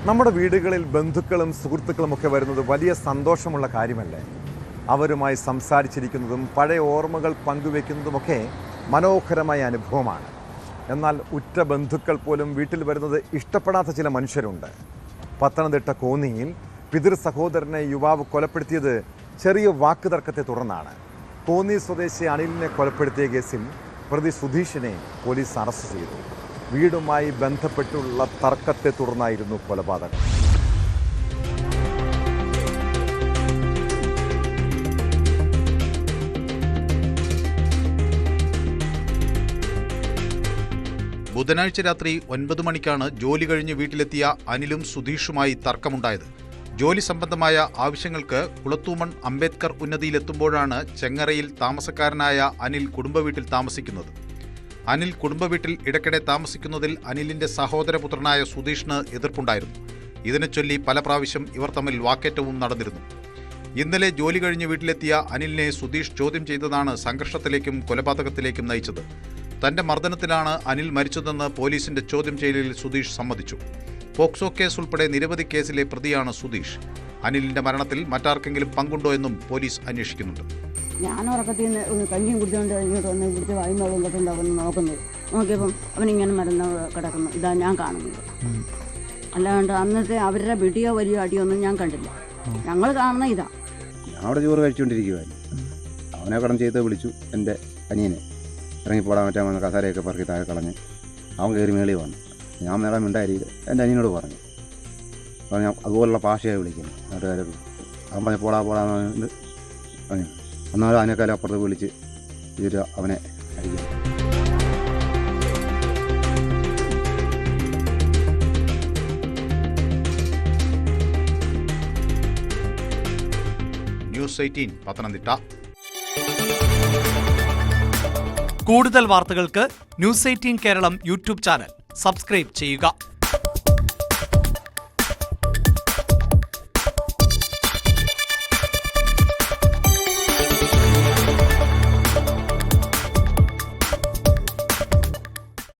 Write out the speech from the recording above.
നമ്മുടെ വീടുകളിൽ ബന്ധുക്കളും സുഹൃത്തുക്കളുമൊക്കെ വരുന്നത് വലിയ സന്തോഷമുള്ള കാര്യമല്ലേ? അവരുമായി സംസാരിച്ചിരിക്കുന്നതും പഴയ ഓർമ്മകൾ പങ്കുവെക്കുന്നതുമൊക്കെ മനോഹരമായ അനുഭവമാണ്. എന്നാൽ ഉറ്റ ബന്ധുക്കൾ പോലും വീട്ടിൽ വരുന്നത് ഇഷ്ടപ്പെടാത്ത ചില മനുഷ്യരുണ്ട്. പത്തനംതിട്ട കോന്നിയിൽ പിതൃ സഹോദരനെ യുവാവ് കൊലപ്പെടുത്തിയത് ചെറിയ വാക്കുതർക്കത്തെ തുടർന്നാണ്. കോന്നി സ്വദേശി അനിലിനെ കൊലപ്പെടുത്തിയ കേസിൽ പ്രതി സുധീഷിനെ പോലീസ് അറസ്റ്റ് ചെയ്തു. വീടുമായി ബന്ധപ്പെട്ടുള്ള തർക്കത്തെ തുടർന്നായിരുന്നു കൊലപാതകം. ബുധനാഴ്ച രാത്രി 9 മണിക്കാണ് ജോലി കഴിഞ്ഞ് വീട്ടിലെത്തിയ അനിലും സുധീഷുമായി തർക്കമുണ്ടായത്. ജോലി സംബന്ധമായ ആവശ്യങ്ങൾക്ക് കുളത്തൂമൺ അംബേദ്കർ ഉന്നതിയിലെത്തുമ്പോഴാണ് ചെങ്ങറയിൽ താമസക്കാരനായ അനിൽ കുടുംബവീട്ടിൽ താമസിക്കുന്നത്. അനിൽ കുടുംബവീട്ടിൽ ഇടയ്ക്കിടെ താമസിക്കുന്നതിൽ അനിലിന്റെ സഹോദരപുത്രനായ സുധീഷിന് എതിർപ്പുണ്ടായിരുന്നു. ഇതിനെ ചൊല്ലി പല പ്രാവശ്യം ഇവർ തമ്മിൽ വാക്കേറ്റവും നടന്നിരുന്നു. ഇന്നലെ ജോലി കഴിഞ്ഞ് വീട്ടിലെത്തിയ അനിലിനെ സുധീഷ് ചോദ്യം ചെയ്തതാണ് സംഘർഷത്തിലേക്കും കൊലപാതകത്തിലേക്കും നയിച്ചത്. തന്റെ മർദ്ദനത്തിലാണ് അനിൽ മരിച്ചതെന്ന് പോലീസിന്റെ ചോദ്യം ചെയ്യലിൽ സുധീഷ് സമ്മതിച്ചു. പോക്സോ കേസ് ഉൾപ്പെടെ നിരവധി കേസിലെ പ്രതിയാണ് സുധീഷ്. അനിലിന്റെ മരണത്തിൽ മറ്റാർക്കെങ്കിലും പങ്കുണ്ടോ എന്നും പോലീസ് അന്വേഷിക്കുന്നുണ്ട്. ഞാൻ ഉറക്കത്തിൽ നിന്ന് കഞ്ഞിയും കുടിച്ചുകൊണ്ട് ഇങ്ങോട്ട് വന്ന് പിടിച്ച് വായുന്നോളം തൊട്ടുണ്ട് അവൻ നോക്കിയപ്പം അവനിങ്ങനെ മരുന്ന് കിടക്കുന്നു. ഇതാ ഞാൻ കാണുന്നത്. അല്ലാണ്ട് അന്നത്തെ അവരുടെ വീട്ടിയോ വലിയ അടിയൊന്നും ഞാൻ കണ്ടില്ല. ഞങ്ങൾ കാണുന്ന ഇതാ. ഞാൻ അവിടെ ചോറ് കഴിച്ചുകൊണ്ടിരിക്കുവായിരുന്നു. അവനെ കടം ചെയ്ത് വിളിച്ചു. എൻ്റെ അനിയനെ ഇറങ്ങിപ്പോടാൻ പറ്റാൻ വന്ന കസാരയൊക്കെ പറക്കി താഴെ കളഞ്ഞ് അവൻ കയറി മേളി വന്നു. ഞാൻ മേളാൻ മിണ്ടായിരിക്കും എൻ്റെ അനിയനോട് പറഞ്ഞു. അപ്പോൾ ഞാൻ അതുപോലുള്ള ഭാഷയായി വിളിക്കുന്നു നാട്ടുകാരൊക്കെ. അവൻ പറഞ്ഞ് പോടാന്ന് പറഞ്ഞു. ഒന്നാമത് അതിനേക്കാളും അപ്പുറത്ത് വിളിച്ച് ഇവർ അവനെ അടിക്കുന്നു. ന്യൂസ് 18 പത്തനംതിട്ട. കൂടുതൽ വാർത്തകൾക്ക് news 18 Keralam YouTube channel subscribe ചെയ്യുക.